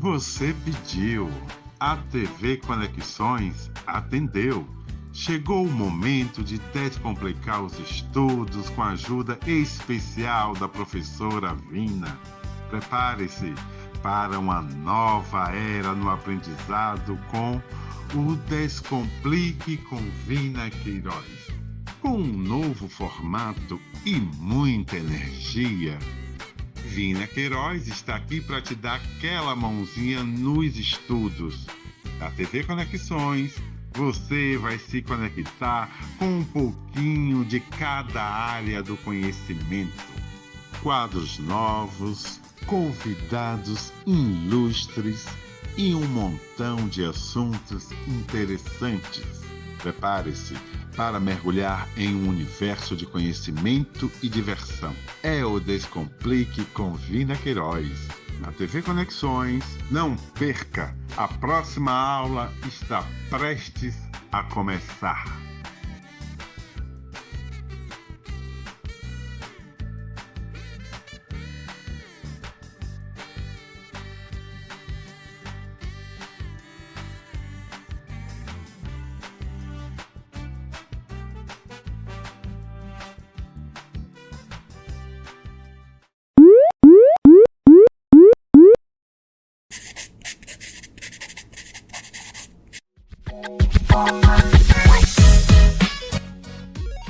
Você pediu, a TV Conexões atendeu. Chegou o momento de descomplicar os estudos com a ajuda especial da professora Vina. Prepare-se para uma nova era no aprendizado com o Descomplique com Vina Queiroz. Com um novo formato e muita energia, Vina Queiroz está aqui para te dar aquela mãozinha nos estudos. Da TV Conexões, você vai se conectar com um pouquinho de cada área do conhecimento. Quadros novos, convidados ilustres e um montão de assuntos interessantes. Prepare-se para mergulhar em um universo de conhecimento e diversão. É o Descomplique com Vina Queiroz. Na TV Conexões, não perca! A próxima aula está prestes a começar.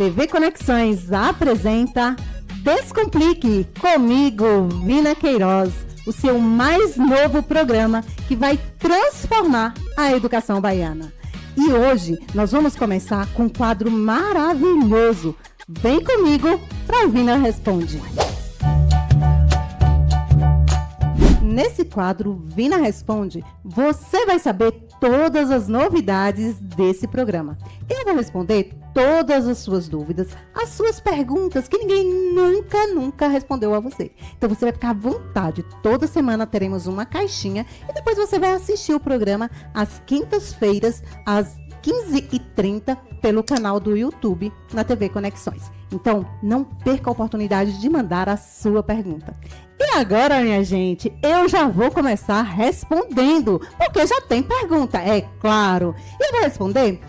TV Conexões apresenta Descomplique comigo, Vina Queiroz, o seu mais novo programa que vai transformar a educação baiana. E hoje nós vamos começar com um quadro maravilhoso. Vem comigo para o Vina Responde. Nesse quadro Vina Responde, você vai saber todas as novidades desse programa. Eu vou responder todas as suas dúvidas, as suas perguntas que ninguém nunca respondeu a você. Então você vai ficar à vontade. Toda semana teremos uma caixinha e depois você vai assistir o programa às quintas-feiras, às 15h30, pelo canal do YouTube na TV Conexões. Então, não perca a oportunidade de mandar a sua pergunta. E agora, minha gente, eu já vou começar respondendo, porque já tem pergunta, é claro. E eu vou responder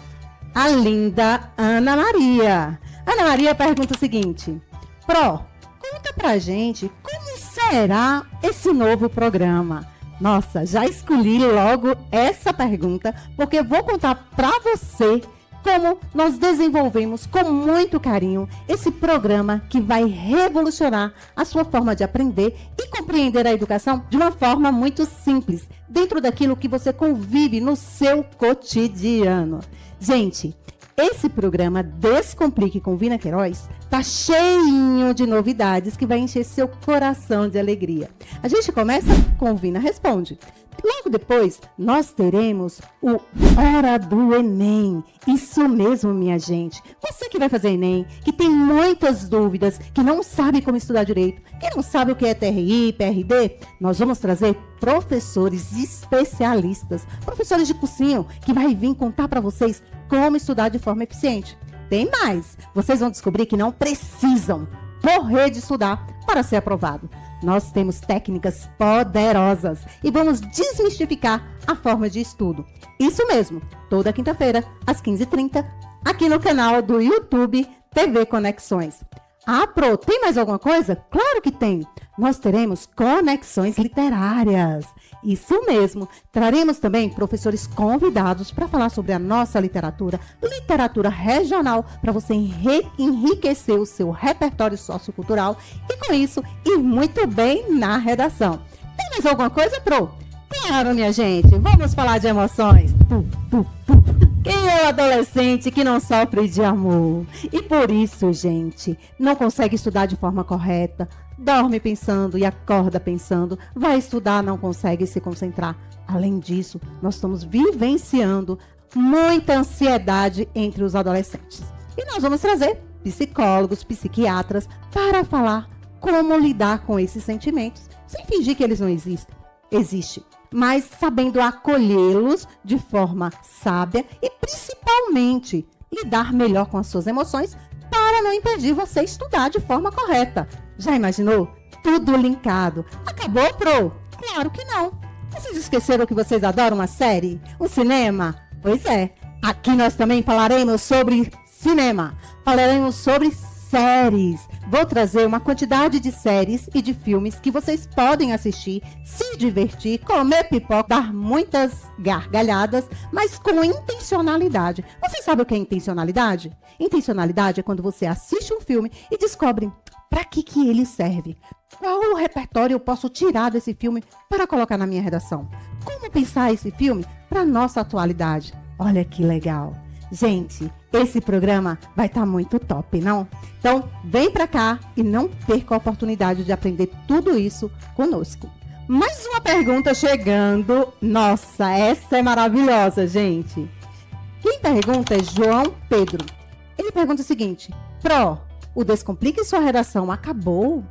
a linda Ana Maria. Ana Maria pergunta o seguinte: conta pra gente como será esse novo programa. Nossa, já escolhi logo essa pergunta, porque vou contar pra você como nós desenvolvemos com muito carinho esse programa que vai revolucionar a sua forma de aprender e compreender a educação de uma forma muito simples, dentro daquilo que você convive no seu cotidiano. Gente, esse programa Descomplique com Vina Queiroz tá cheinho de novidades que vai encher seu coração de alegria. A gente começa com Vina Responde. Logo depois, nós teremos o Hora do Enem. Isso mesmo, minha gente. Você que vai fazer Enem, que tem muitas dúvidas, que não sabe como estudar direito, que não sabe o que é TRI, PRD, nós vamos trazer professores especialistas, professores de cursinho, que vai vir contar para vocês como estudar de forma eficiente. Tem mais. Vocês vão descobrir que não precisam morrer de estudar para ser aprovado. Nós temos técnicas poderosas e vamos desmistificar a forma de estudo. Isso mesmo, toda quinta-feira, às 15h30, aqui no canal do YouTube TV Conexões. Ah, Pro, tem mais alguma coisa? Claro que tem! Nós teremos conexões literárias. Isso mesmo, traremos também professores convidados para falar sobre a nossa literatura regional, para você enriquecer o seu repertório sociocultural e, com isso, ir muito bem na redação. Tem mais alguma coisa, Pro? Claro, minha gente, vamos falar de emoções. Quem é o adolescente que não sofre de amor? E por isso, gente, não consegue estudar de forma correta, dorme pensando e acorda pensando, vai estudar, não consegue se concentrar. Além disso, nós estamos vivenciando muita ansiedade entre os adolescentes. E nós vamos trazer psicólogos, psiquiatras para falar como lidar com esses sentimentos, sem fingir que eles não existem. Existe, mas sabendo acolhê-los de forma sábia e principalmente lidar melhor com as suas emoções para não impedir você estudar de forma correta. Já imaginou? Tudo linkado. Acabou, Pro? Claro que não. Vocês esqueceram que vocês adoram uma série? O cinema? Pois é, aqui nós também falaremos sobre cinema. Falaremos sobre séries. Vou trazer uma quantidade de séries e de filmes que vocês podem assistir, se divertir, comer pipoca, dar muitas gargalhadas, mas com intencionalidade. Vocês sabem o que é intencionalidade? Intencionalidade é quando você assiste um filme e descobre para que ele serve. Qual o repertório eu posso tirar desse filme para colocar na minha redação? Como pensar esse filme para nossa atualidade? Olha que legal. Gente, esse programa vai estar muito top, não? Então, vem pra cá e não perca a oportunidade de aprender tudo isso conosco. Mais uma pergunta chegando. Nossa, essa é maravilhosa, gente. Quem pergunta é João Pedro. Ele pergunta o seguinte: Pro, o Descomplique Sua Redação acabou?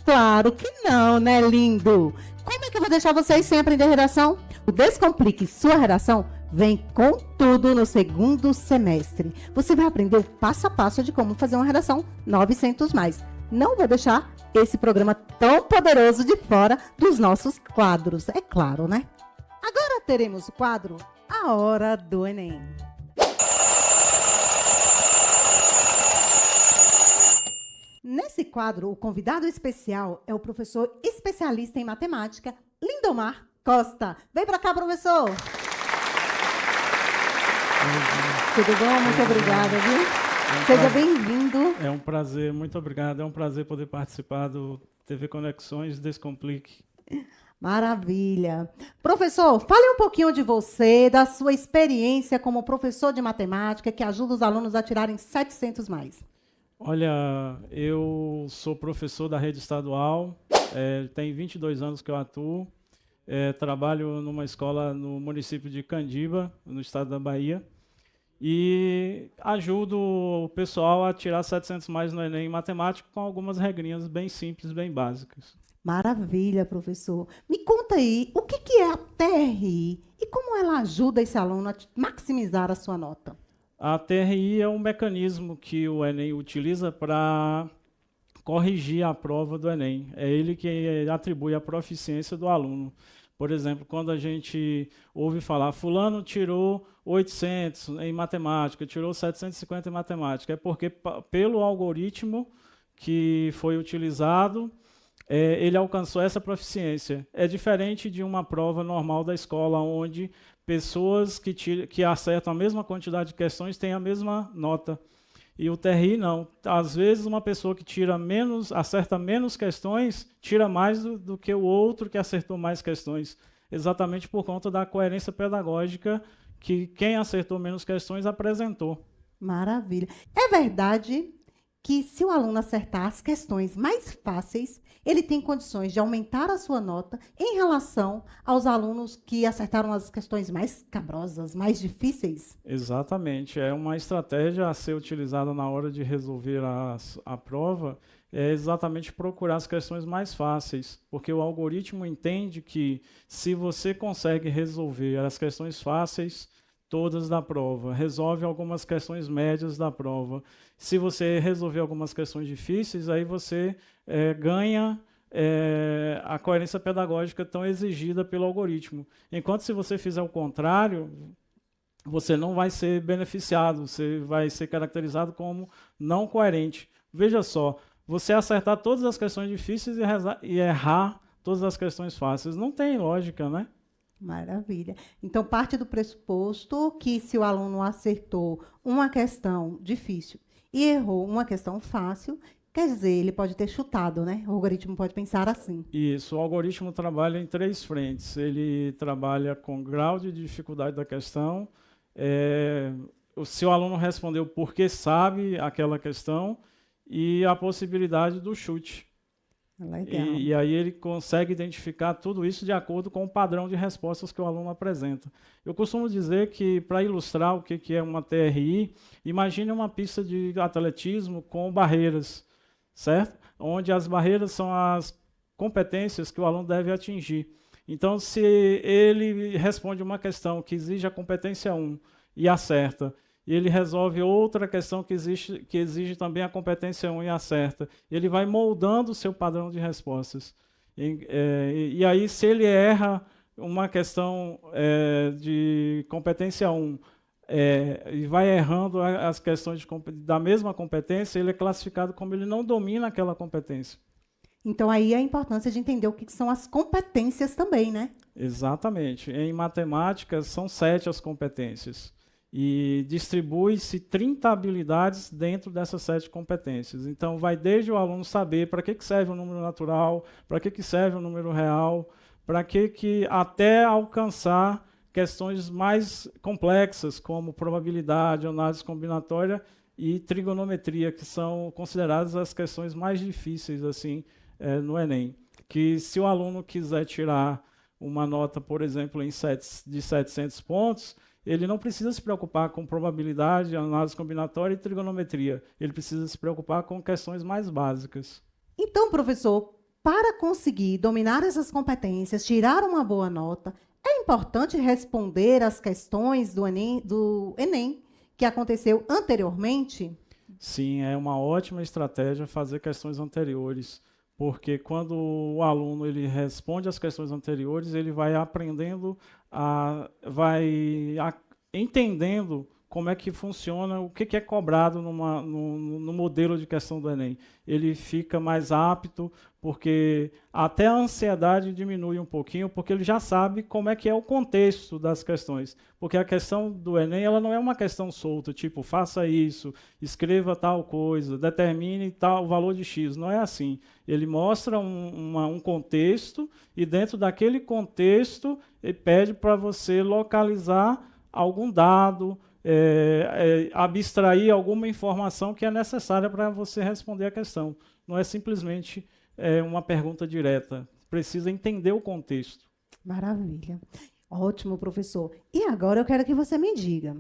Claro que não, né, lindo? Como é que eu vou deixar vocês sem aprender redação? O Descomplique Sua Redação vem com tudo no segundo semestre. Você vai aprender o passo a passo de como fazer uma redação 900+. Não vou deixar esse programa tão poderoso de fora dos nossos quadros, é claro, né? Agora teremos o quadro A Hora do Enem. Nesse quadro, o convidado especial é o professor especialista em matemática, Lindomar Costa. Vem para cá, professor! Tudo bom? Muito obrigada, viu? Seja bem-vindo. É um prazer, muito obrigado. É um prazer poder participar do TV Conexões Descomplique. Maravilha. Professor, fale um pouquinho de você, da sua experiência como professor de matemática que ajuda os alunos a tirarem 700+. Olha, eu sou professor da rede estadual, tem 22 anos que eu atuo, trabalho numa escola no município de Candiba, no estado da Bahia, e ajudo o pessoal a tirar 700+ no Enem em matemática com algumas regrinhas bem simples, bem básicas. Maravilha, professor. Me conta aí, o que é a TRI e como ela ajuda esse aluno a maximizar a sua nota? A TRI é um mecanismo que o Enem utiliza para corrigir a prova do Enem. É ele que atribui a proficiência do aluno. Por exemplo, quando a gente ouve falar, fulano tirou 800 em matemática, tirou 750 em matemática, é porque pelo algoritmo que foi utilizado, ele alcançou essa proficiência. É diferente de uma prova normal da escola, onde pessoas que acertam a mesma quantidade de questões têm a mesma nota. E o TRI não. Às vezes, uma pessoa que acerta menos questões, tira mais do que o outro que acertou mais questões. Exatamente por conta da coerência pedagógica que quem acertou menos questões apresentou. Maravilha. É verdade que se o aluno acertar as questões mais fáceis, ele tem condições de aumentar a sua nota em relação aos alunos que acertaram as questões mais cabrosas, mais difíceis? Exatamente. É uma estratégia a ser utilizada na hora de resolver a prova, é exatamente procurar as questões mais fáceis, porque o algoritmo entende que se você consegue resolver as questões fáceis, todas da prova, resolve algumas questões médias da prova. Se você resolver algumas questões difíceis, aí você ganha a coerência pedagógica tão exigida pelo algoritmo. Enquanto se você fizer o contrário, você não vai ser beneficiado, você vai ser caracterizado como não coerente. Veja só, você acertar todas as questões difíceis e errar todas as questões fáceis, não tem lógica, né? Maravilha. Então, parte do pressuposto que se o aluno acertou uma questão difícil e errou uma questão fácil, quer dizer, ele pode ter chutado, né? O algoritmo pode pensar assim. Isso, o algoritmo trabalha em 3 frentes. Ele trabalha com grau de dificuldade da questão, se o aluno respondeu porque sabe aquela questão e a possibilidade do chute. Legal. E aí ele consegue identificar tudo isso de acordo com o padrão de respostas que o aluno apresenta. Eu costumo dizer que, para ilustrar o que é uma TRI, imagine uma pista de atletismo com barreiras, certo? Onde as barreiras são as competências que o aluno deve atingir. Então, se ele responde uma questão que exige a competência 1 e acerta, e ele resolve outra questão que exige também a competência 1 e acerta. Ele vai moldando o seu padrão de respostas. E aí, se ele erra uma questão de competência 1 e vai errando as questões da mesma competência, ele é classificado como ele não domina aquela competência. Então, aí a importância de entender o que são as competências também, né? Exatamente. Em matemática, são 7 as competências. E distribui-se 30 habilidades dentro dessas 7 competências. Então, vai desde o aluno saber para que serve o número natural, para que serve o número real, para que até alcançar questões mais complexas, como probabilidade, análise combinatória e trigonometria, que são consideradas as questões mais difíceis assim no Enem. Que se o aluno quiser tirar uma nota, por exemplo, de 700 pontos, ele não precisa se preocupar com probabilidade, análise combinatória e trigonometria. Ele precisa se preocupar com questões mais básicas. Então, professor, para conseguir dominar essas competências, tirar uma boa nota, é importante responder às questões do Enem que aconteceu anteriormente? Sim, é uma ótima estratégia fazer questões anteriores, porque quando o aluno ele responde às questões anteriores, ele vai aprendendo, entendendo como é que funciona, o que é cobrado no modelo de questão do Enem. Ele fica mais apto, porque até a ansiedade diminui um pouquinho, porque ele já sabe como é que é o contexto das questões. Porque a questão do Enem ela não é uma questão solta, tipo, faça isso, escreva tal coisa, determine tal valor de X. Não é assim. Ele mostra um contexto e dentro daquele contexto ele pede para você localizar algum dado, abstrair alguma informação que é necessária para você responder a questão. Não é simplesmente uma pergunta direta. Precisa entender o contexto. Maravilha. Ótimo, professor. E agora eu quero que você me diga.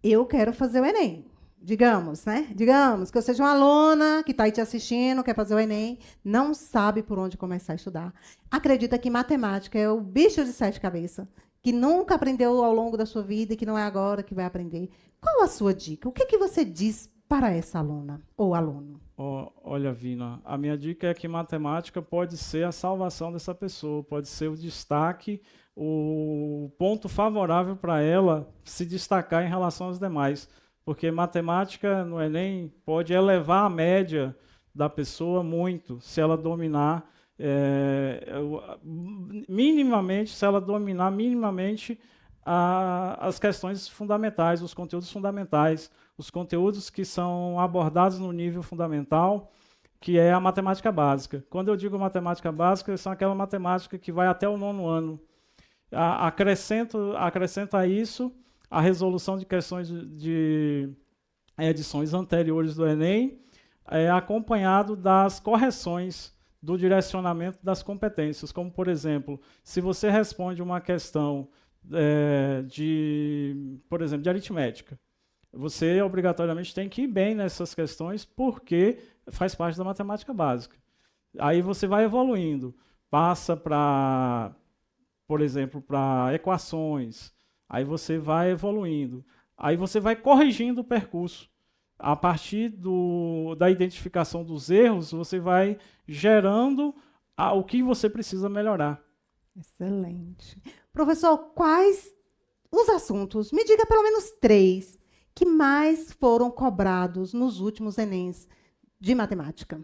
Eu quero fazer o Enem. Digamos, né? Digamos que eu seja uma aluna que está aí te assistindo, quer fazer o Enem, não sabe por onde começar a estudar. Acredita que matemática é o bicho de 7 cabeças, que nunca aprendeu ao longo da sua vida e que não é agora que vai aprender. Qual a sua dica? O que você diz para essa aluna ou aluno? Olha, Vina, a minha dica é que matemática pode ser a salvação dessa pessoa, pode ser o destaque, o ponto favorável para ela se destacar em relação aos demais. Porque matemática no Enem pode elevar a média da pessoa muito, se ela dominar minimamente, as questões fundamentais, os conteúdos fundamentais, os conteúdos que são abordados no nível fundamental, que é a matemática básica. Quando eu digo matemática básica, são aquela matemática que vai até o 9º ano. Acrescenta a isso a resolução de questões de edições anteriores do Enem, acompanhado das correções do direcionamento das competências, como, por exemplo, se você responde uma questão por exemplo, de aritmética, você obrigatoriamente tem que ir bem nessas questões porque faz parte da matemática básica. Aí você vai evoluindo, passa para, por exemplo, para equações, aí você vai evoluindo, aí você vai corrigindo o percurso. A partir da identificação dos erros, você vai gerando o que você precisa melhorar. Excelente. Professor, quais os assuntos, me diga pelo menos 3, que mais foram cobrados nos últimos Enems de matemática?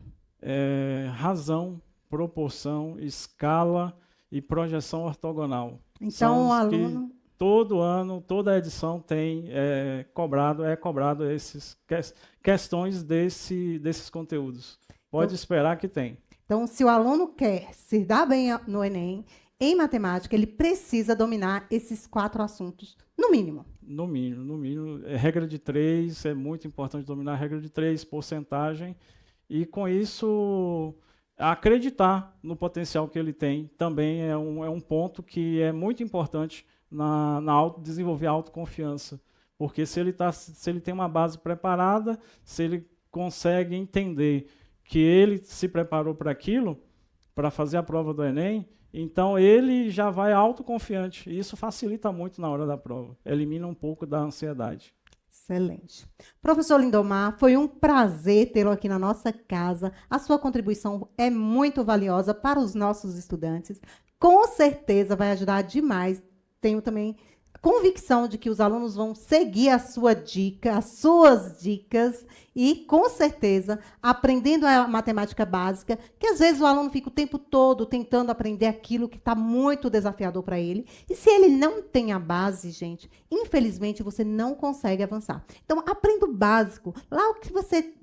Razão, proporção, escala e projeção ortogonal. Então, o aluno... Todo ano, toda edição tem cobrado essas questões desses conteúdos. Pode esperar que tem. Então, se o aluno quer se dar bem no Enem, em matemática, ele precisa dominar esses 4 assuntos, no mínimo. No mínimo. Regra de 3, é muito importante dominar a regra de 3, porcentagem, e com isso acreditar no potencial que ele tem também é um ponto que é muito importante desenvolver a autoconfiança, porque se ele tem uma base preparada, se ele consegue entender que ele se preparou para aquilo, para fazer a prova do Enem, então ele já vai autoconfiante, e isso facilita muito na hora da prova, elimina um pouco da ansiedade. Excelente. Professor Lindomar, foi um prazer tê-lo aqui na nossa casa. A sua contribuição é muito valiosa para os nossos estudantes. com certeza vai ajudar demais. Tenho também convicção de que os alunos vão seguir a sua dica, as suas dicas e, com certeza, aprendendo a matemática básica, que às vezes o aluno fica o tempo todo tentando aprender aquilo que está muito desafiador para ele. E se ele não tem a base, gente, infelizmente você não consegue avançar. Então, aprenda o básico. Lá o que você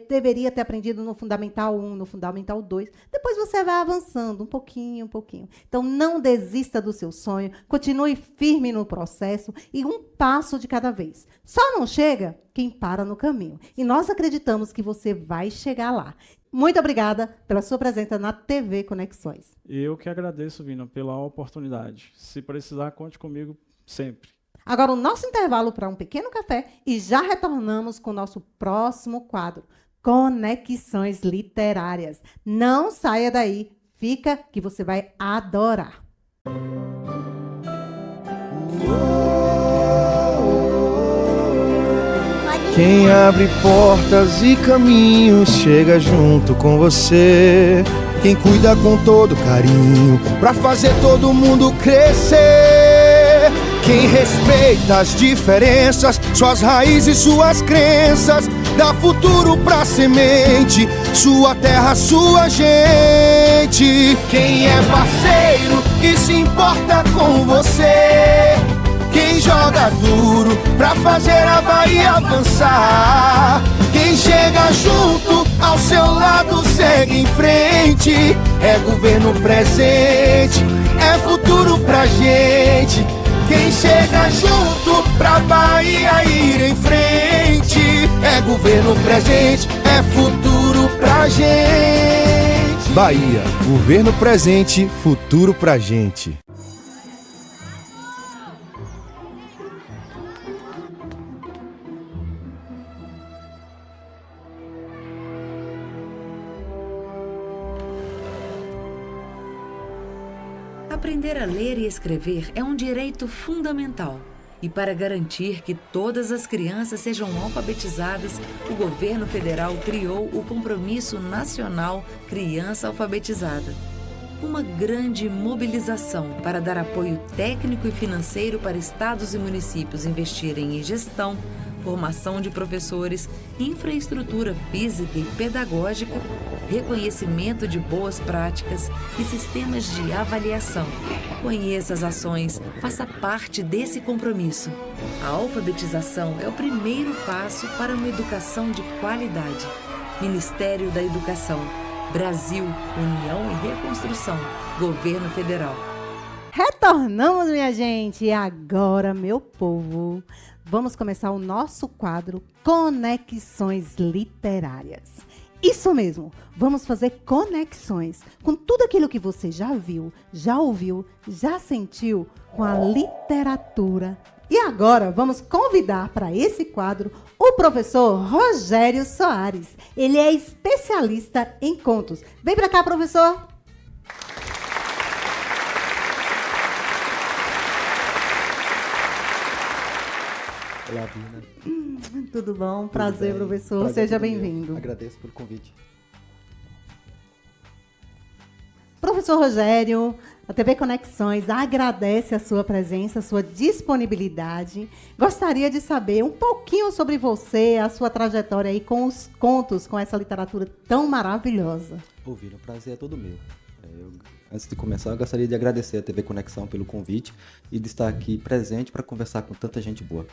deveria ter aprendido no Fundamental 1, no Fundamental 2. Depois você vai avançando um pouquinho, um pouquinho. Então, não desista do seu sonho. Continue firme no processo e um passo de cada vez. Só não chega quem para no caminho. E nós acreditamos que você vai chegar lá. Muito obrigada pela sua presença na TV Conexões. Eu que agradeço, Vina, pela oportunidade. Se precisar, conte comigo sempre. Agora o nosso intervalo para um pequeno café e já retornamos com o nosso próximo quadro, Conexões Literárias. Não saia daí, fica que você vai adorar. Quem abre portas e caminhos chega junto com você. Quem cuida com todo carinho pra fazer todo mundo crescer. Quem respeita as diferenças, suas raízes, suas crenças, dá futuro pra semente, sua terra, sua gente. Quem é parceiro e se importa com você. Quem joga duro pra fazer a Bahia avançar. Quem chega junto ao seu lado segue em frente. É governo presente, é futuro pra gente. Quem chega junto pra Bahia ir em frente. É governo presente, é futuro pra gente. Bahia, governo presente, futuro pra gente. Aprender a ler e escrever é um direito fundamental. E para garantir que todas as crianças sejam alfabetizadas, o governo federal criou o Compromisso Nacional Criança Alfabetizada. Uma grande mobilização para dar apoio técnico e financeiro para estados e municípios investirem em gestão, formação de professores, infraestrutura física e pedagógica, reconhecimento de boas práticas e sistemas de avaliação. Conheça as ações, faça parte desse compromisso. A alfabetização é o primeiro passo para uma educação de qualidade. Ministério da Educação, Brasil, União e Reconstrução, Governo Federal. Retornamos, minha gente, e agora, meu povo, vamos começar o nosso quadro Conexões Literárias. Isso mesmo, vamos fazer conexões com tudo aquilo que você já viu, já ouviu, já sentiu com a literatura. E agora vamos convidar para esse quadro o professor Rogério Soares. Ele é especialista em contos. Vem para cá, professor. Olá, Vina. Tudo bom? Prazer, bem. professor. Prazer Seja todo meu. bem-vindo. Agradeço pelo convite. Professor Rogério, a TV Conexões agradece a sua presença, a sua disponibilidade. Gostaria de saber um pouquinho sobre você, a sua trajetória aí com os contos, com essa literatura tão maravilhosa. Vina, o prazer é todo meu. Antes de começar, eu gostaria de agradecer a TV Conexão pelo convite e de estar aqui presente para conversar com tanta gente boa.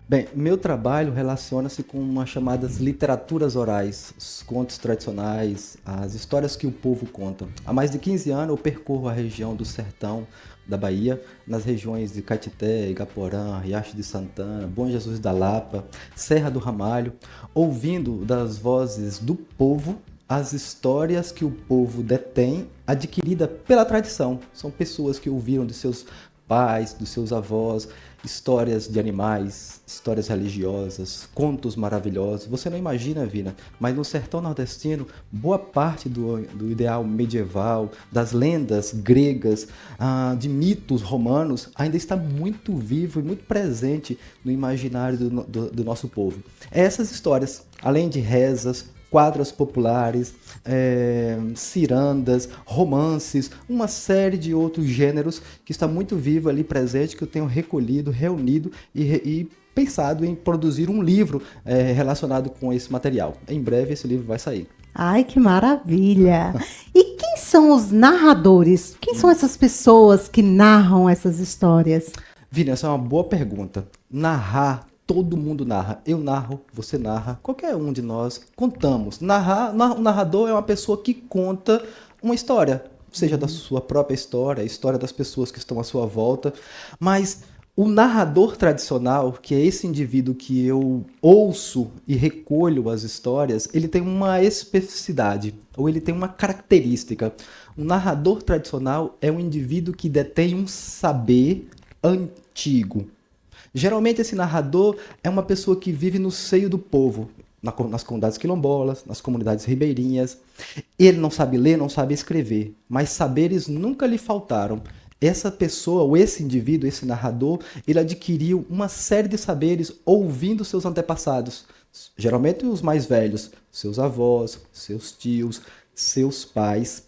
Bem, meu trabalho relaciona-se com umas chamadas literaturas orais, os contos tradicionais, as histórias que o povo conta. Há mais de 15 anos eu percorro a região do sertão da Bahia, nas regiões de Caetité, Igaporã, Riacho de Santana, Bom Jesus da Lapa, Serra do Ramalho, ouvindo das vozes do povo as histórias que o povo detém, adquirida pela tradição. São pessoas que ouviram de seus pais, dos seus avós, histórias de animais, histórias religiosas, contos maravilhosos. Você não imagina, Vina, mas no sertão nordestino, boa parte do ideal medieval, das lendas gregas, de mitos romanos, ainda está muito vivo e muito presente no imaginário do nosso povo. Essas histórias, além de rezas, quadras populares, cirandas, romances, uma série de outros gêneros que está muito vivo ali presente, que eu tenho recolhido, reunido e pensado em produzir um livro relacionado com esse material. Em breve esse livro vai sair. Ai, que maravilha! E quem são os narradores? Quem são essas pessoas que narram essessa histórias? Vina, essa é uma boa pergunta. Narrar, todo mundo narra. Eu narro, você narra, qualquer um de nós contamos. O narrador é uma pessoa que conta uma história, seja da sua própria história, a história das pessoas que estão à sua volta, mas o narrador tradicional, que é esse indivíduo que eu ouço e recolho as histórias, ele tem uma especificidade, ou ele tem uma característica. O narrador tradicional é um indivíduo que detém um saber antigo. Geralmente esse narrador é uma pessoa que vive no seio do povo, nas comunidades quilombolas, nas comunidades ribeirinhas. Ele não sabe ler, não sabe escrever, mas saberes nunca lhe faltaram. Essa pessoa, ou esse indivíduo, esse narrador, ele adquiriu uma série de saberes ouvindo seus antepassados, geralmente os mais velhos, seus avós, seus tios, seus pais.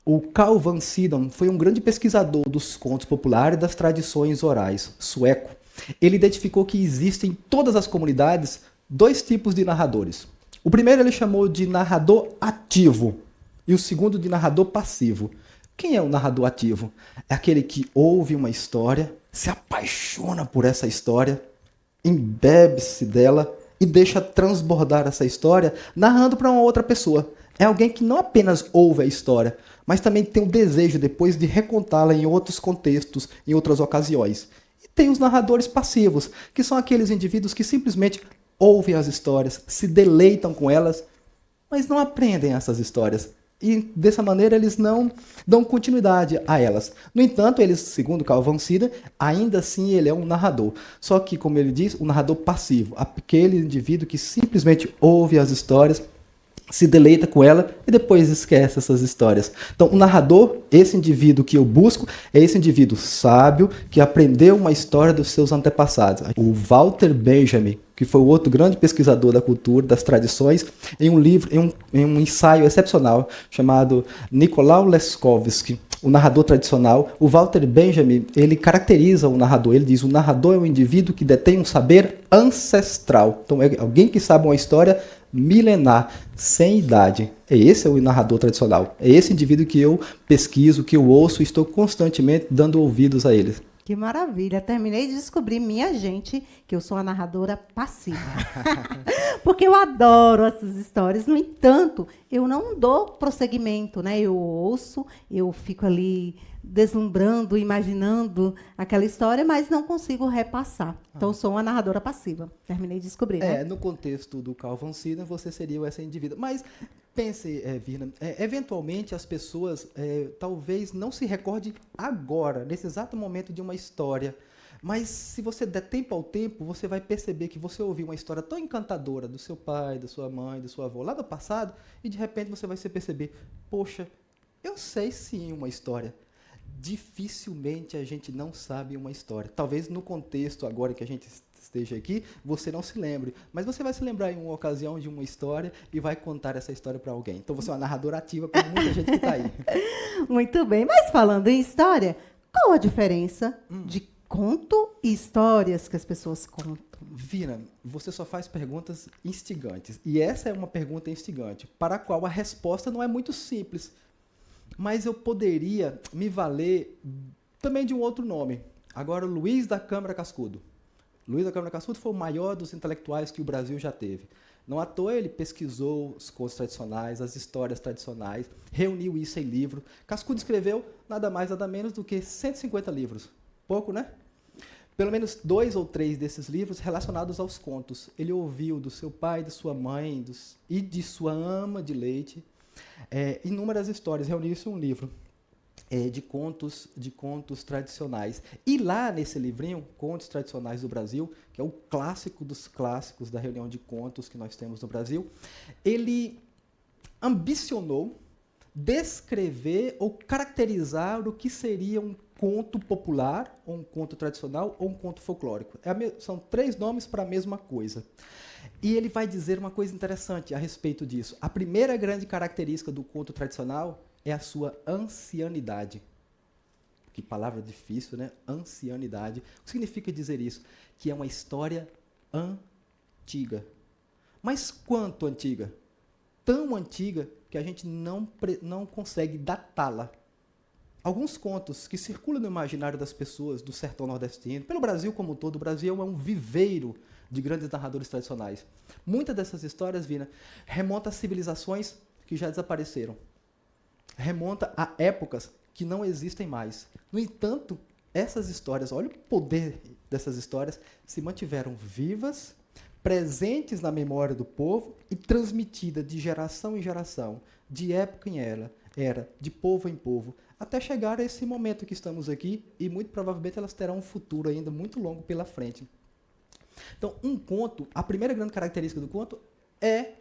O Carl van Sydow foi um grande pesquisador dos contos populares e das tradições orais, sueco. Ele identificou que existem em todas as comunidades 2 tipos de narradores. O primeiro ele chamou de narrador ativo e o segundo de narrador passivo. Quem é o narrador ativo? É aquele que ouve uma história, se apaixona por essa história, embebe-se dela e deixa transbordar essa história, narrando para uma outra pessoa. É alguém que não apenas ouve a história, mas também tem o desejo depois de recontá-la em outros contextos, em outras ocasiões. E tem os narradores passivos, que são aqueles indivíduos que simplesmente ouvem as histórias, se deleitam com elas, mas não aprendem essas histórias. E dessa maneira eles não dão continuidade a elas. No entanto, eles, segundo Carl van Sydow, ainda assim ele é um narrador. Só que, como ele diz, o narrador passivo, aquele indivíduo que simplesmente ouve as histórias, se deleita com ela e depois esquece essas histórias. Então, o narrador, esse indivíduo que eu busco, é esse indivíduo sábio que aprendeu uma história dos seus antepassados. O Walter Benjamin, que foi o outro grande pesquisador da cultura, das tradições, em um livro, em um ensaio excepcional chamado Nicolau Leskovsky, o narrador tradicional. O Walter Benjamin, ele caracteriza o narrador, ele diz: o narrador é um indivíduo que detém um saber ancestral. Então, é alguém que sabe uma história milenar, sem idade. Esse é o narrador tradicional. É esse indivíduo que eu pesquiso, que eu ouço e estou constantemente dando ouvidos a ele. Que maravilha. Terminei de descobrir, minha gente, que eu sou a narradora passiva. Porque eu adoro essas histórias. No entanto, eu não dou prosseguimento, né? Eu ouço, eu fico ali deslumbrando, imaginando aquela história, mas não consigo repassar. Então, eu sou uma narradora passiva. Terminei de descobrir, né? No contexto do Carl van Sydow, você seria essa indivídua. Mas pense, Virna, eventualmente as pessoas talvez não se recordem agora, nesse exato momento de uma história. Mas se você der tempo ao tempo, você vai perceber que você ouviu uma história tão encantadora do seu pai, da sua mãe, da sua avó, lá do passado, e de repente você vai se perceber: poxa, eu sei sim uma história. Dificilmente a gente não sabe uma história. Talvez no contexto agora que a gente esteja aqui, você não se lembre, mas você vai se lembrar em uma ocasião de uma história e vai contar essa história para alguém. Então você é uma narradora ativa, como muita gente que está aí. Muito bem, mas falando em história, qual a diferença de conto e histórias que as pessoas contam? Vina, você só faz perguntas instigantes. E essa é uma pergunta instigante, para a qual a resposta não é muito simples. Mas eu poderia me valer também de um outro nome. Agora, Luiz da Câmara Cascudo. Luiz da Câmara Cascudo foi o maior dos intelectuais que o Brasil já teve. Não à toa ele pesquisou os contos tradicionais, as histórias tradicionais, reuniu isso em livro. Cascudo escreveu nada mais, nada menos do que 150 livros. Pouco, né? Pelo menos 2 ou 3 desses livros relacionados aos contos. Ele ouviu do seu pai, de sua mãe e de sua ama de leite inúmeras histórias, reuniu isso em um livro de contos tradicionais. E lá nesse livrinho, Contos Tradicionais do Brasil, que é o clássico dos clássicos da reunião de contos que nós temos no Brasil, ele ambicionou descrever ou caracterizar o que seria um conto popular, ou um conto tradicional, ou um conto folclórico. São 3 nomes para a mesma coisa. E ele vai dizer uma coisa interessante a respeito disso. A primeira grande característica do conto tradicional é a sua ancianidade. Que palavra difícil, né? Ancianidade. O que significa dizer isso? Que é uma história antiga. Mas quanto antiga? Tão antiga que a gente não consegue datá-la. Alguns contos que circulam no imaginário das pessoas do sertão nordestino, pelo Brasil como um todo, o Brasil é um viveiro de grandes narradores tradicionais. Muitas dessas histórias, Vina, remonta a civilizações que já desapareceram. Remonta a épocas que não existem mais. No entanto, essas histórias, olha o poder dessas histórias, se mantiveram vivas, presentes na memória do povo e transmitidas de geração em geração, de época em era, de povo em povo, até chegar a esse momento que estamos aqui, e muito provavelmente elas terão um futuro ainda muito longo pela frente. Então, um conto, a primeira grande característica do conto é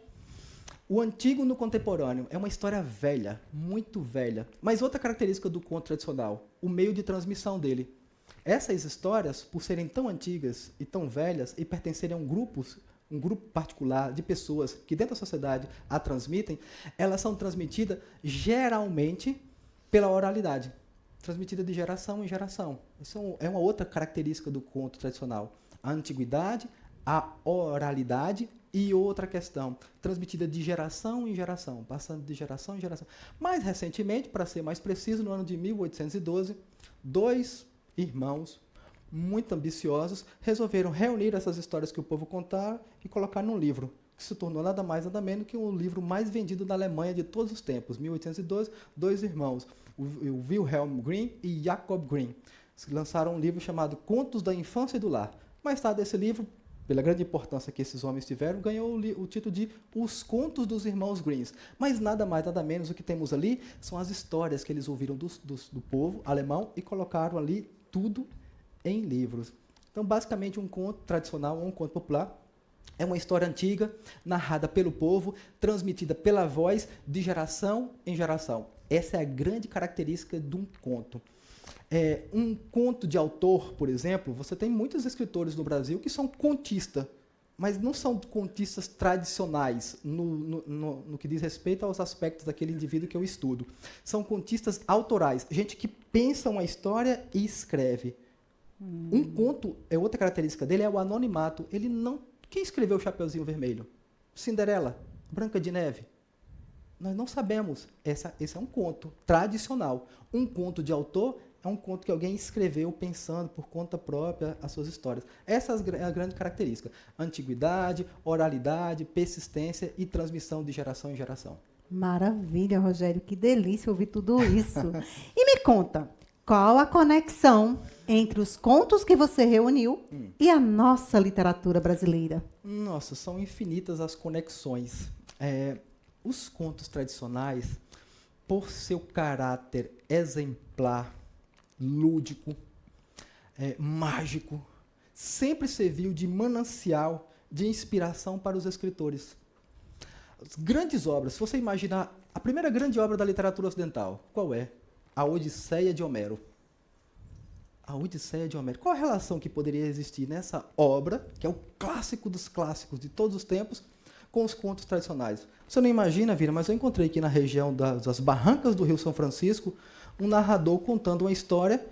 o antigo no contemporâneo. É uma história velha, muito velha. Mas outra característica do conto tradicional, o meio de transmissão dele. Essas histórias, por serem tão antigas e tão velhas e pertencerem a um grupo particular de pessoas que dentro da sociedade a transmitem, elas são transmitidas geralmente pela oralidade. Transmitida de geração em geração. Isso é uma outra característica do conto tradicional. A antiguidade, a oralidade e outra questão, transmitida de geração em geração, passando de geração em geração. Mais recentemente, para ser mais preciso, no ano de 1812, 2 irmãos muito ambiciosos resolveram reunir essas histórias que o povo contava e colocar num livro, que se tornou nada mais nada menos que o livro mais vendido da Alemanha de todos os tempos. 1812, 2 irmãos, o Wilhelm Grimm e Jacob Grimm, lançaram um livro chamado Contos da Infância e do Lar. Mais tarde, esse livro, pela grande importância que esses homens tiveram, ganhou o título de Os Contos dos Irmãos Grimm. Mas nada mais, nada menos, o que temos ali são as histórias que eles ouviram do povo alemão e colocaram ali tudo em livros. Então, basicamente, um conto tradicional ou um conto popular é uma história antiga, narrada pelo povo, transmitida pela voz de geração em geração. Essa é a grande característica de um conto. Um conto de autor, por exemplo, você tem muitos escritores no Brasil que são contistas, mas não são contistas tradicionais no que diz respeito aos aspectos daquele indivíduo que eu estudo. São contistas autorais, gente que pensa uma história e escreve. Um conto, outra característica dele é o anonimato. Ele não... Quem escreveu o Chapeuzinho Vermelho? Cinderela? Branca de Neve? Nós não sabemos. Esse é um conto tradicional. Um conto de autor é um conto que alguém escreveu pensando por conta própria as suas histórias. Essa é a grande característica. Antiguidade, oralidade, persistência e transmissão de geração em geração. Maravilha, Rogério. Que delícia ouvir tudo isso. E me conta, qual a conexão entre os contos que você reuniu e a nossa literatura brasileira? Nossa, são infinitas as conexões. Os contos tradicionais, por seu caráter exemplar, lúdico, mágico, sempre serviu de manancial de inspiração para os escritores. As grandes obras, se você imaginar a primeira grande obra da literatura ocidental, qual é? A Odisseia de Homero. A Odisseia de Homero. Qual a relação que poderia existir nessa obra, que é o clássico dos clássicos de todos os tempos, com os contos tradicionais? Você não imagina, Vira, mas eu encontrei aqui na região das barrancas do Rio São Francisco um narrador contando uma história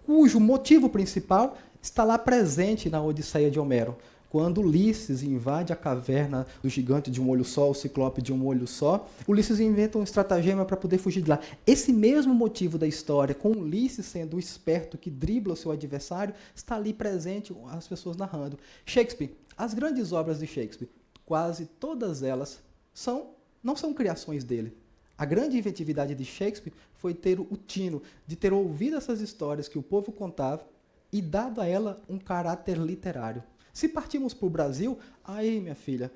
cujo motivo principal está lá presente na Odisseia de Homero. Quando Ulisses invade a caverna do gigante de um olho só, o ciclope de um olho só, Ulisses inventa um estratagema para poder fugir de lá. Esse mesmo motivo da história, com Ulisses sendo o esperto que dribla o seu adversário, está ali presente, as pessoas narrando. Shakespeare, as grandes obras de Shakespeare, quase todas elas não são criações dele. A grande inventividade de Shakespeare foi ter o tino de ter ouvido essas histórias que o povo contava e dado a ela um caráter literário. Se partimos para o Brasil, aí, minha filha,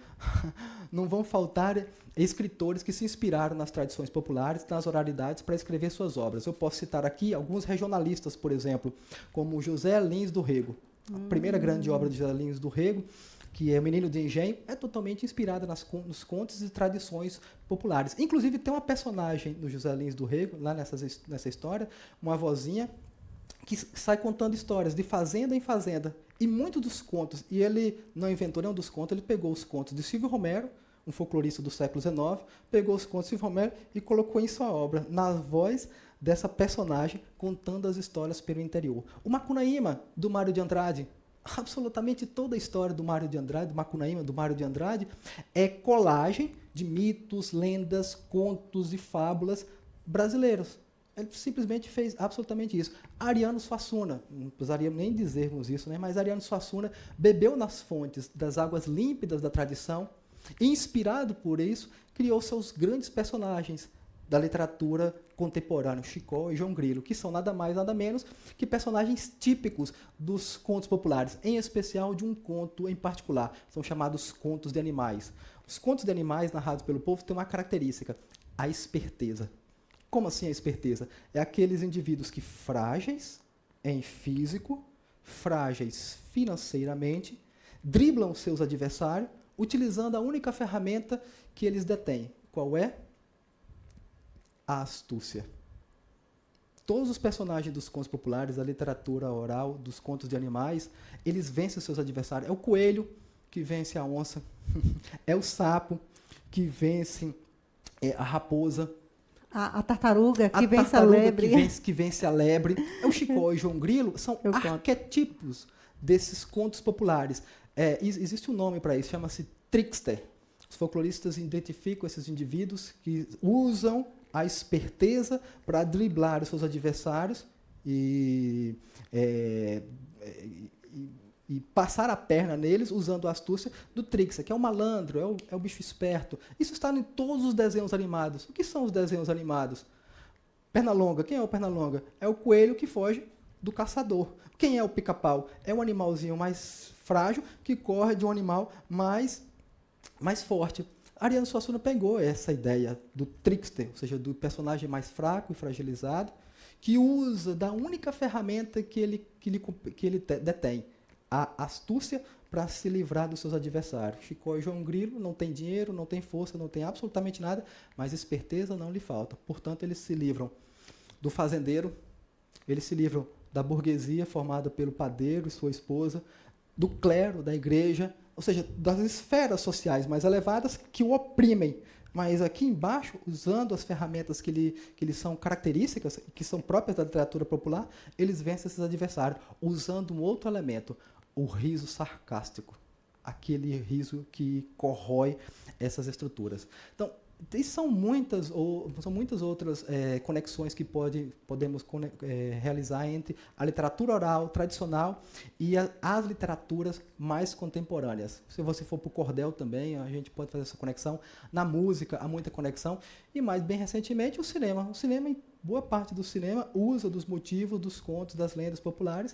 não vão faltar escritores que se inspiraram nas tradições populares, nas oralidades, para escrever suas obras. Eu posso citar aqui alguns regionalistas, por exemplo, como José Lins do Rego. A primeira grande obra de José Lins do Rego, que é O Menino de Engenho, é totalmente inspirada nos contos e tradições populares. Inclusive, tem uma personagem no José Lins do Rego, lá nessa história, uma vozinha, que sai contando histórias de fazenda em fazenda. E muitos dos contos, e ele não inventou nenhum dos contos, ele pegou os contos de Silvio Romero, um folclorista do século XIX, pegou os contos de Silvio Romero e colocou em sua obra, na voz dessa personagem, contando as histórias pelo interior. O Macunaíma, do Mário de Andrade, absolutamente toda a história do Mário de Andrade, do Macunaíma, do Mário de Andrade, é colagem de mitos, lendas, contos e fábulas brasileiros. Ele simplesmente fez absolutamente isso. Ariano Suassuna, não precisaria nem dizermos isso, né? Mas Ariano Suassuna bebeu nas fontes das águas límpidas da tradição e, inspirado por isso, criou seus grandes personagens da literatura contemporânea, Chicó e João Grilo, que são nada mais, nada menos que personagens típicos dos contos populares, em especial de um conto em particular. São chamados contos de animais. Os contos de animais narrados pelo povo têm uma característica, a esperteza. Como assim a esperteza? É aqueles indivíduos que, frágeis em físico, frágeis financeiramente, driblam seus adversários, utilizando a única ferramenta que eles detêm. Qual é? A astúcia. Todos os personagens dos contos populares, da literatura oral, dos contos de animais, eles vencem os seus adversários. É o coelho que vence a onça, é o sapo que vence a raposa, A tartaruga que vence a lebre. Que vence a lebre. É o Chicó e João Grilo, são arquetipos desses contos populares. Existe um nome para isso, chama-se trickster. Os folcloristas identificam esses indivíduos que usam a esperteza para driblar os seus adversários e passar a perna neles usando a astúcia do trickster, que é o malandro, é o bicho esperto. Isso está em todos os desenhos animados. O que são os desenhos animados? Pernalonga. Quem é o Pernalonga? É o coelho que foge do caçador. Quem é o pica-pau? É um animalzinho mais frágil que corre de um animal mais forte. Ariano Suassuna pegou essa ideia do trickster, ou seja, do personagem mais fraco e fragilizado, que usa da única ferramenta que ele detém, a astúcia, para se livrar dos seus adversários. Chicó e João Grilo não tem dinheiro, não tem força, não tem absolutamente nada, mas esperteza não lhe falta. Portanto, eles se livram do fazendeiro, eles se livram da burguesia formada pelo padeiro e sua esposa, do clero, da igreja, ou seja, das esferas sociais mais elevadas que o oprimem. Mas aqui embaixo, usando as ferramentas que lhes são características, que são próprias da literatura popular, eles vencem esses adversários, usando um outro elemento, o riso sarcástico, aquele riso que corrói essas estruturas. Então, são muitas outras conexões que podemos realizar entre a literatura oral tradicional e as literaturas mais contemporâneas. Se você for para o cordel também, a gente pode fazer essa conexão. Na música, há muita conexão. E mais bem recentemente, o cinema. O cinema, em boa parte do cinema, usa dos motivos, dos contos, das lendas populares,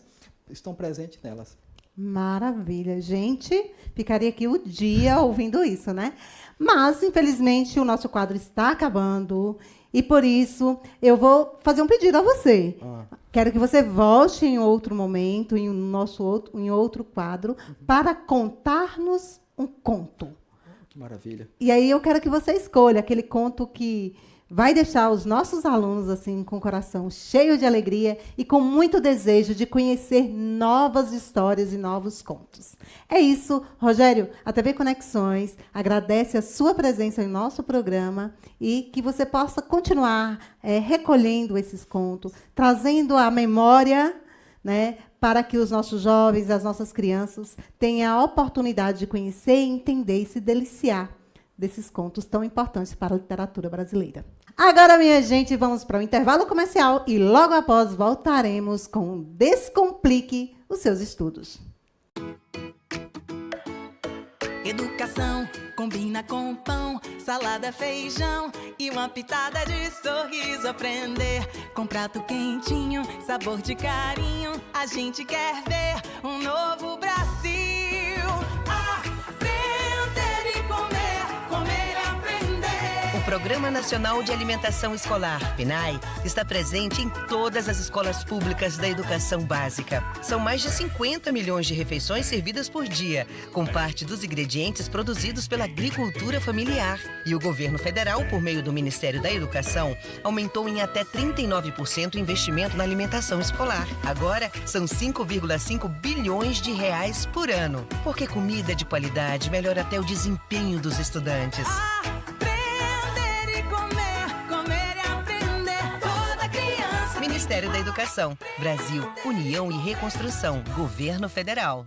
estão presentes nelas. Maravilha. Gente, ficaria aqui o dia ouvindo isso, né? Mas, infelizmente, o nosso quadro está acabando e, por isso, eu vou fazer um pedido a você. Quero que você volte em outro momento, em outro quadro, para contar-nos um conto. Que maravilha. E aí eu quero que você escolha aquele conto que vai deixar os nossos alunos assim com o coração cheio de alegria e com muito desejo de conhecer novas histórias e novos contos. É isso, Rogério. A TV Conexões agradece a sua presença em nosso programa e que você possa continuar recolhendo esses contos, trazendo à memória, né, para que os nossos jovens, as nossas crianças tenham a oportunidade de conhecer, entender e se deliciar desses contos tão importantes para a literatura brasileira. Agora, minha gente, vamos para o intervalo comercial e logo após voltaremos com Descomplique os seus estudos. Educação combina com pão, salada, feijão e uma pitada de sorriso. Aprender com prato quentinho, sabor de carinho. A gente quer ver um novo Brasil. Programa Nacional de Alimentação Escolar, PNAE, está presente em todas as escolas públicas da educação básica. São mais de 50 milhões de refeições servidas por dia, com parte dos ingredientes produzidos pela agricultura familiar. E o governo federal, por meio do Ministério da Educação, aumentou em até 39% o investimento na alimentação escolar. Agora, são 5,5 bilhões de reais por ano. Porque comida de qualidade melhora até o desempenho dos estudantes. Aprender e comer, comer e aprender, toda criança. Ministério da Educação, Brasil, União e Reconstrução, Governo Federal.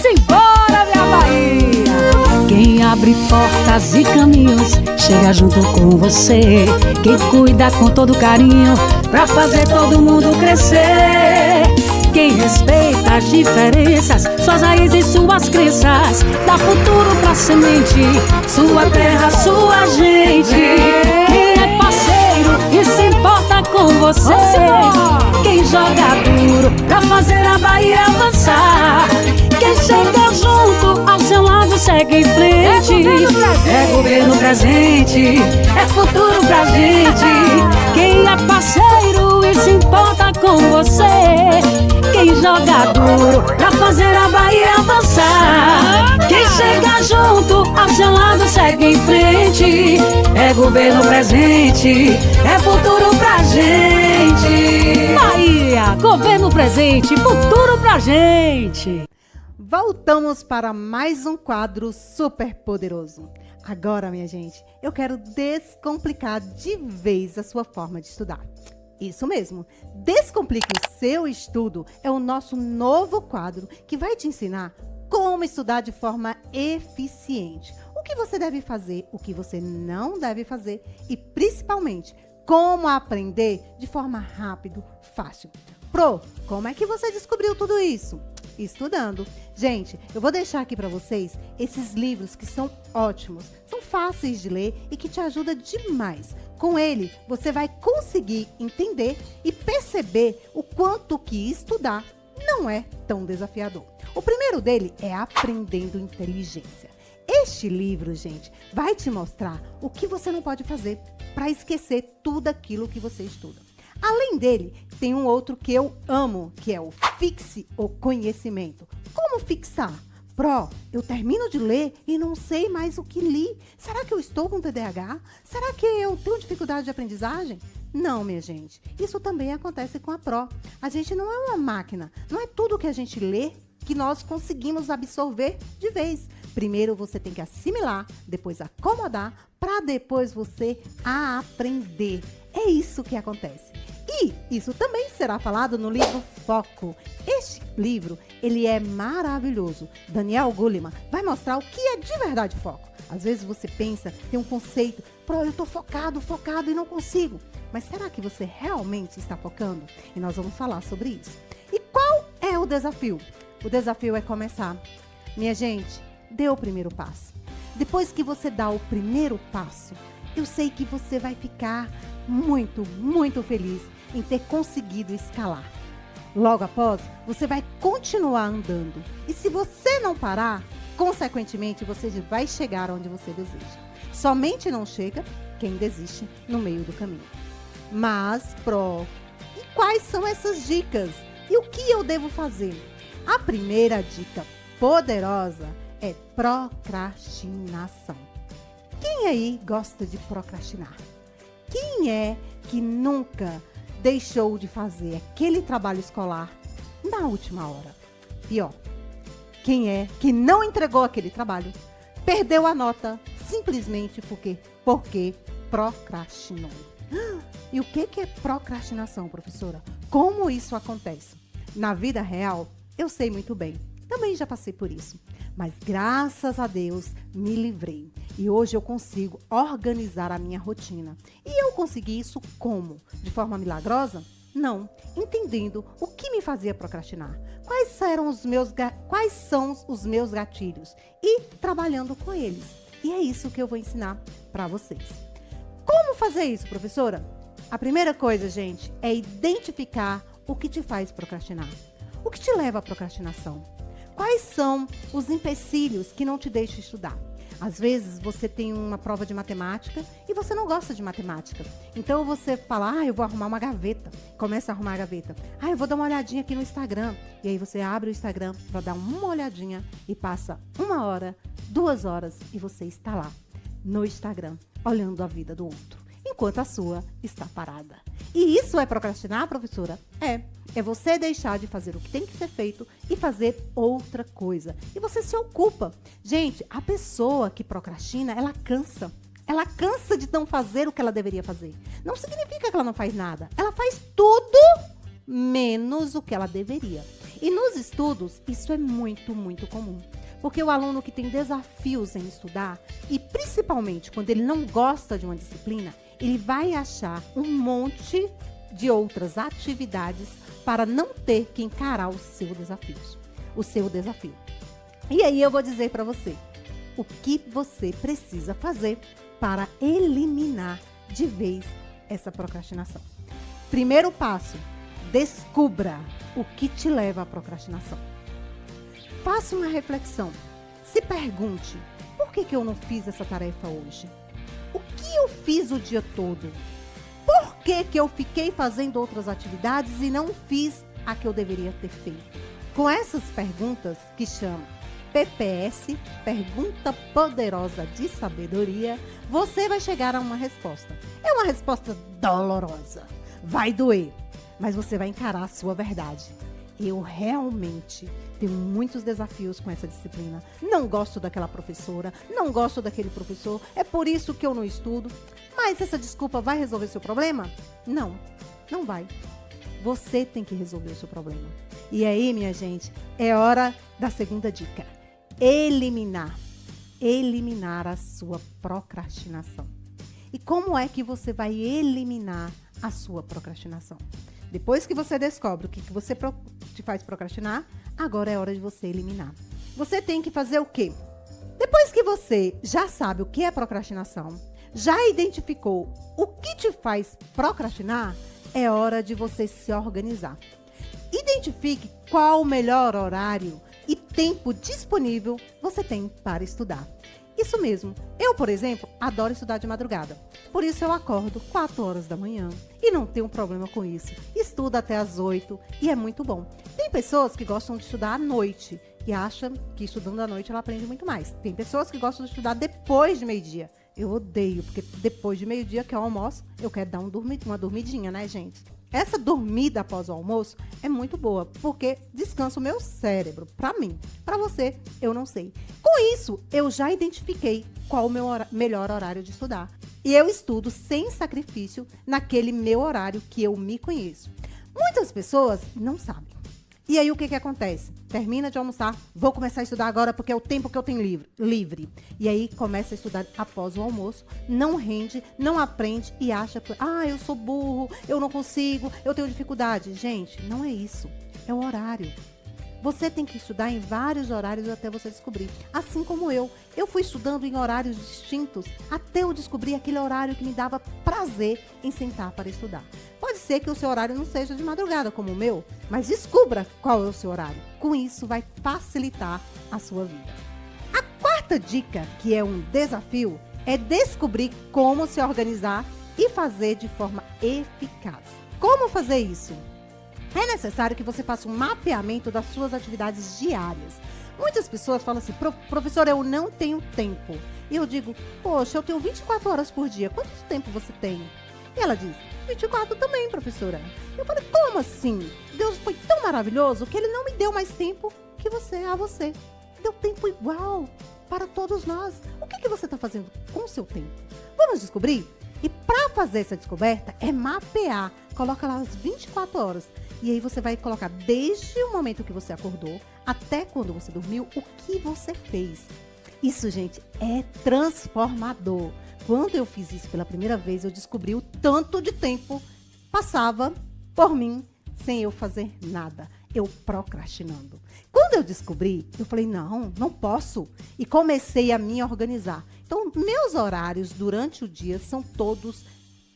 Simbora, minha Bahia! Quem abre portas e caminhos chega junto com você. Quem cuida com todo carinho pra fazer todo mundo crescer. Quem respeita as diferenças, suas raízes e suas crenças, dá futuro pra semente, sua terra, sua gente. Quem é parceiro e se importa com você. Quem joga duro pra fazer a Bahia avançar. Quem chega junto ao seu lado segue em frente. É governo presente, é futuro pra gente. Quem é parceiro e se importa com você. Quem joga duro pra fazer a Bahia avançar. Quem chega junto ao seu lado segue em frente. É governo presente, é futuro pra gente. Bahia, governo presente, futuro pra gente. Voltamos para mais um quadro super poderoso. Agora, minha gente, eu quero descomplicar de vez a sua forma de estudar. Isso mesmo, Descomplique o Seu Estudo é o nosso novo quadro que vai te ensinar como estudar de forma eficiente. O que você deve fazer, o que você não deve fazer e, principalmente, como aprender de forma rápida, fácil. Pro, como é que você descobriu tudo isso? Estudando. Gente, eu vou deixar aqui para vocês esses livros que são ótimos, são fáceis de ler e que te ajudam demais. Com ele, você vai conseguir entender e perceber o quanto que estudar não é tão desafiador. O primeiro dele é Aprendendo Inteligência. Este livro, gente, vai te mostrar o que você não pode fazer para esquecer tudo aquilo que você estuda. Além dele, tem um outro que eu amo, que é o Fixe o Conhecimento. Como fixar? Pro, eu termino de ler e não sei mais o que li. Será que eu estou com TDAH? Será que eu tenho dificuldade de aprendizagem? Não, minha gente. Isso também acontece com a Pro. A gente não é uma máquina. Não é tudo que a gente lê que nós conseguimos absorver de vez. Primeiro você tem que assimilar, depois acomodar, para depois você aprender. É isso que acontece. E isso também será falado no livro Foco. Este livro, ele é maravilhoso. Daniel Goleman vai mostrar o que é de verdade foco. Às vezes você pensa, tem um conceito, eu tô focado e não consigo. Mas será que você realmente está focando? E nós vamos falar sobre isso. E qual é o desafio? O desafio é começar. Minha gente, dê o primeiro passo. Depois que você dá o primeiro passo, eu sei que você vai ficar muito, muito feliz em ter conseguido escalar. Logo após, você vai continuar andando. E se você não parar, consequentemente, você vai chegar onde você deseja. Somente não chega quem desiste no meio do caminho. Mas, e quais são essas dicas? E o que eu devo fazer? A primeira dica poderosa é procrastinação. Quem aí gosta de procrastinar? Quem é que nunca deixou de fazer aquele trabalho escolar na última hora? Pior, quem é que não entregou aquele trabalho, perdeu a nota simplesmente porque procrastinou? E o que é procrastinação, professora? Como isso acontece? Na vida real, eu sei muito bem. Também já passei por isso. Mas graças a Deus me livrei. E hoje eu consigo organizar a minha rotina. E eu consegui isso como? De forma milagrosa? Não. Entendendo o que me fazia procrastinar. Quais são os meus gatilhos? E trabalhando com eles. E é isso que eu vou ensinar para vocês. Como fazer isso, professora? A primeira coisa, gente, é identificar o que te faz procrastinar. O que te leva à procrastinação? Quais são os empecilhos que não te deixam estudar? Às vezes você tem uma prova de matemática e você não gosta de matemática. Então você fala, eu vou arrumar uma gaveta. Começa a arrumar a gaveta. Eu vou dar uma olhadinha aqui no Instagram. E aí você abre o Instagram para dar uma olhadinha e passa 1 hora, 2 horas e você está lá no Instagram olhando a vida do outro, enquanto a sua está parada. E isso é procrastinar, professora? É você deixar de fazer o que tem que ser feito e fazer outra coisa. E você se ocupa. Gente, a pessoa que procrastina, ela cansa. Ela cansa de não fazer o que ela deveria fazer. Não significa que ela não faz nada. Ela faz tudo menos o que ela deveria. E nos estudos, isso é muito, muito comum. Porque o aluno que tem desafios em estudar, e principalmente quando ele não gosta de uma disciplina, ele vai achar um monte de outras atividades para não ter que encarar o seu desafio. E aí eu vou dizer para você o que você precisa fazer para eliminar de vez essa procrastinação. Primeiro passo, descubra o que te leva à procrastinação. Faça uma reflexão. Se pergunte, por que eu não fiz essa tarefa hoje? O que eu fiz o dia todo? Por que eu fiquei fazendo outras atividades e não fiz a que eu deveria ter feito? Com essas perguntas, que chamam PPS, Pergunta Poderosa de Sabedoria, você vai chegar a uma resposta. É uma resposta dolorosa, vai doer, mas você vai encarar a sua verdade. Eu realmente tenho muitos desafios com essa disciplina. Não gosto daquela professora, não gosto daquele professor, é por isso que eu não estudo. Mas essa desculpa vai resolver seu problema? Não, não vai. Você tem que resolver o seu problema. E aí, minha gente, é hora da segunda dica. Eliminar a sua procrastinação. E como é que você vai eliminar a sua procrastinação? Depois que você descobre o que você te faz procrastinar, agora é hora de você eliminar. Você tem que fazer o quê? Depois que você já sabe o que é procrastinação, já identificou o que te faz procrastinar, é hora de você se organizar. Identifique qual o melhor horário e tempo disponível você tem para estudar. Isso mesmo. Eu, por exemplo, adoro estudar de madrugada. Por isso eu acordo 4 horas da manhã e não tenho problema com isso. Estudo até às 8 e é muito bom. Tem pessoas que gostam de estudar à noite e acham que estudando à noite ela aprende muito mais. Tem pessoas que gostam de estudar depois de meio-dia. Eu odeio, porque depois de meio-dia, que é o almoço, eu quero dar uma dormidinha, né, gente? Essa dormida após o almoço é muito boa, porque descansa o meu cérebro. Para mim, para você, eu não sei. Com isso, eu já identifiquei qual o meu melhor horário de estudar. E eu estudo sem sacrifício naquele meu horário que eu me conheço. Muitas pessoas não sabem. E aí o que acontece? Termina de almoçar, vou começar a estudar agora porque é o tempo que eu tenho livre. E aí começa a estudar após o almoço, não rende, não aprende e acha que, eu sou burro, eu não consigo, eu tenho dificuldade. Gente, não é isso, é o horário. Você tem que estudar em vários horários até você descobrir. Assim como eu fui estudando em horários distintos até eu descobrir aquele horário que me dava prazer em sentar para estudar. Pode ser que o seu horário não seja de madrugada como o meu, mas descubra qual é o seu horário. Com isso, vai facilitar a sua vida. A quarta dica, que é um desafio, é descobrir como se organizar e fazer de forma eficaz. Como fazer isso? É necessário que você faça um mapeamento das suas atividades diárias. Muitas pessoas falam assim, professor, eu não tenho tempo. E eu digo, poxa, eu tenho 24 horas por dia, quanto tempo você tem? E ela diz, 24 também, professora. Eu falei, como assim? Deus foi tão maravilhoso que ele não me deu mais tempo que a você. Deu tempo igual para todos nós. O que você está fazendo com o seu tempo? Vamos descobrir? E para fazer essa descoberta, é mapear. Coloca lá as 24 horas. E aí você vai colocar desde o momento que você acordou até quando você dormiu, o que você fez. Isso, gente, é transformador. Quando eu fiz isso pela primeira vez, eu descobri o tanto de tempo passava por mim sem eu fazer nada. Eu procrastinando. Quando eu descobri, eu falei, não posso. E comecei a me organizar. Então, meus horários durante o dia são todos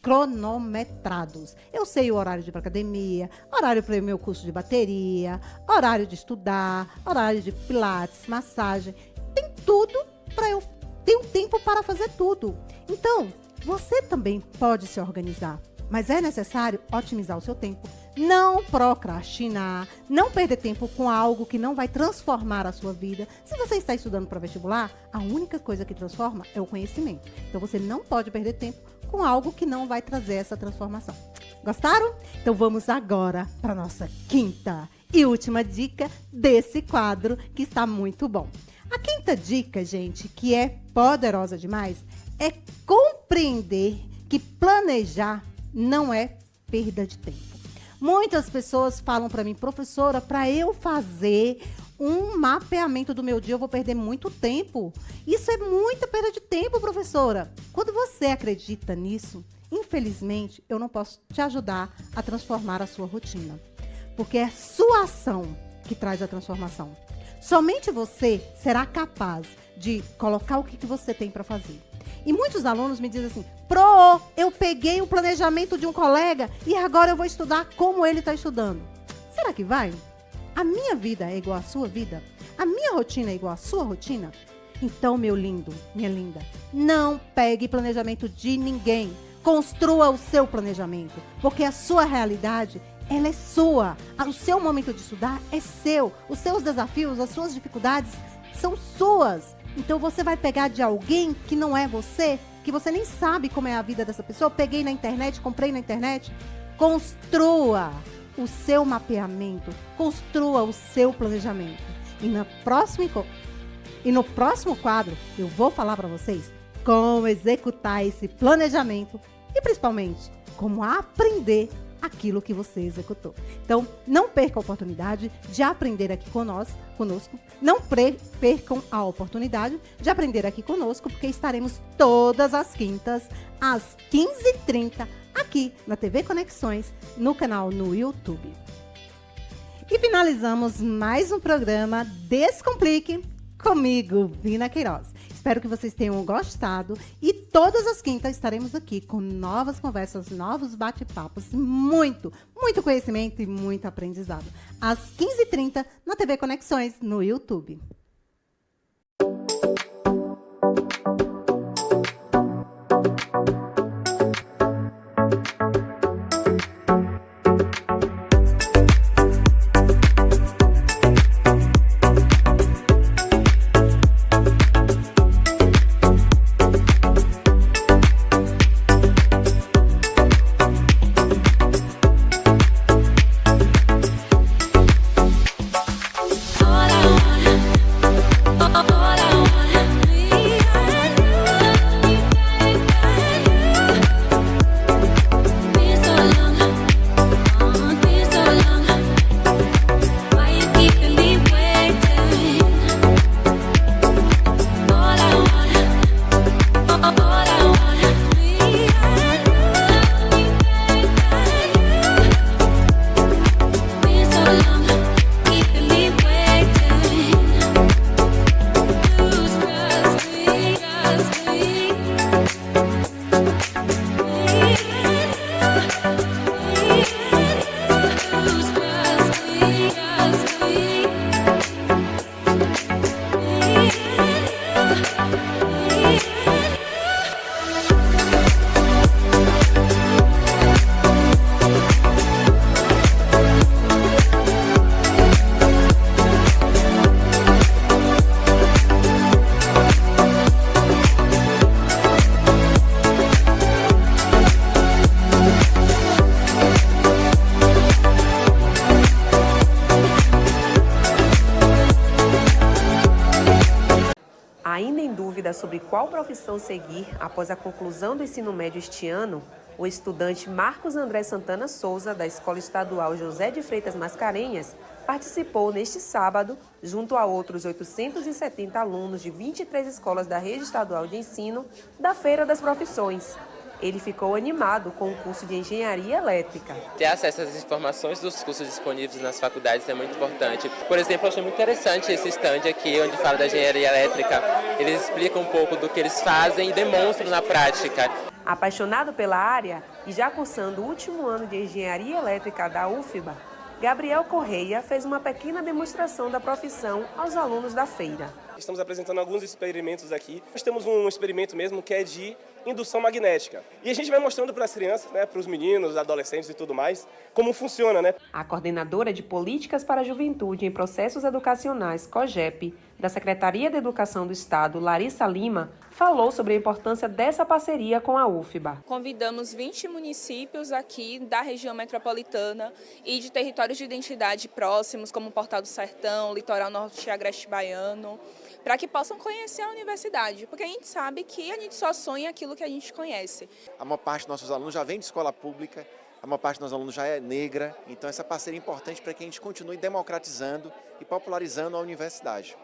cronometrados. Eu sei o horário de ir para academia, horário para o meu curso de bateria, horário de estudar, horário de pilates, massagem. Tem tudo para eu tenho tempo para fazer tudo. Então, você também pode se organizar, mas é necessário otimizar o seu tempo, não procrastinar, não perder tempo com algo que não vai transformar a sua vida. Se você está estudando para vestibular, a única coisa que transforma é o conhecimento. Então, você não pode perder tempo com algo que não vai trazer essa transformação. Gostaram? Então, vamos agora para a nossa quinta e última dica desse quadro, que está muito bom. A quinta dica, gente, que é poderosa demais, é compreender que planejar não é perda de tempo. Muitas pessoas falam para mim, professora, para eu fazer um mapeamento do meu dia, eu vou perder muito tempo. Isso é muita perda de tempo, professora. Quando você acredita nisso, infelizmente, eu não posso te ajudar a transformar a sua rotina. Porque é sua ação que traz a transformação. Somente você será capaz de colocar o que você tem para fazer. E muitos alunos me dizem assim, eu peguei o planejamento de um colega e agora eu vou estudar como ele está estudando. Será que vai? A minha vida é igual à sua vida? A minha rotina é igual à sua rotina? Então, meu lindo, minha linda, não pegue planejamento de ninguém. Construa o seu planejamento, porque a sua realidade, ela é sua. O seu momento de estudar é seu. Os seus desafios, as suas dificuldades são suas. Então, você vai pegar de alguém que não é você, que você nem sabe como é a vida dessa pessoa. Peguei na internet, comprei na internet. Construa o seu mapeamento. Construa o seu planejamento. E no próximo quadro, eu vou falar para vocês como executar esse planejamento e, principalmente, como aprender aquilo que você executou. Então, não perca a oportunidade de aprender aqui conosco. Não percam a oportunidade de aprender aqui conosco, porque estaremos todas as quintas, às 15h30, aqui na TV Conexões, no canal no YouTube. E finalizamos mais um programa Descomplique comigo, Vina Queiroz. Espero que vocês tenham gostado e todas as quintas estaremos aqui com novas conversas, novos bate-papos, muito conhecimento e muito aprendizado. Às 15h30 na TV Conexões no YouTube. Sobre qual profissão seguir após a conclusão do ensino médio este ano, o estudante Marcos André Santana Souza, da Escola Estadual José de Freitas Mascarenhas, participou neste sábado, junto a outros 870 alunos de 23 escolas da rede estadual de ensino, da Feira das Profissões. Ele ficou animado com o curso de Engenharia Elétrica. Ter acesso às informações dos cursos disponíveis nas faculdades é muito importante. Por exemplo, eu achei muito interessante esse stand aqui, onde fala da Engenharia Elétrica. Eles explicam um pouco do que eles fazem e demonstram na prática. Apaixonado pela área e já cursando o último ano de Engenharia Elétrica da UFBA, Gabriel Correia fez uma pequena demonstração da profissão aos alunos da feira. Estamos apresentando alguns experimentos aqui. Nós temos um experimento mesmo que é de indução magnética. E a gente vai mostrando para as crianças, para os meninos, adolescentes e tudo mais, como funciona, A coordenadora de Políticas para a Juventude em Processos Educacionais, COGEP, da Secretaria de Educação do Estado, Larissa Lima, falou sobre a importância dessa parceria com a UFBA. Convidamos 20 municípios aqui da região metropolitana e de territórios de identidade próximos, como Portal do Sertão, Litoral Norte e Agreste Baiano, para que possam conhecer a universidade, porque a gente sabe que a gente só sonha aquilo que a gente conhece. A maior parte dos nossos alunos já vem de escola pública, a maior parte dos nossos alunos já é negra, então essa parceria é importante para que a gente continue democratizando e popularizando a universidade.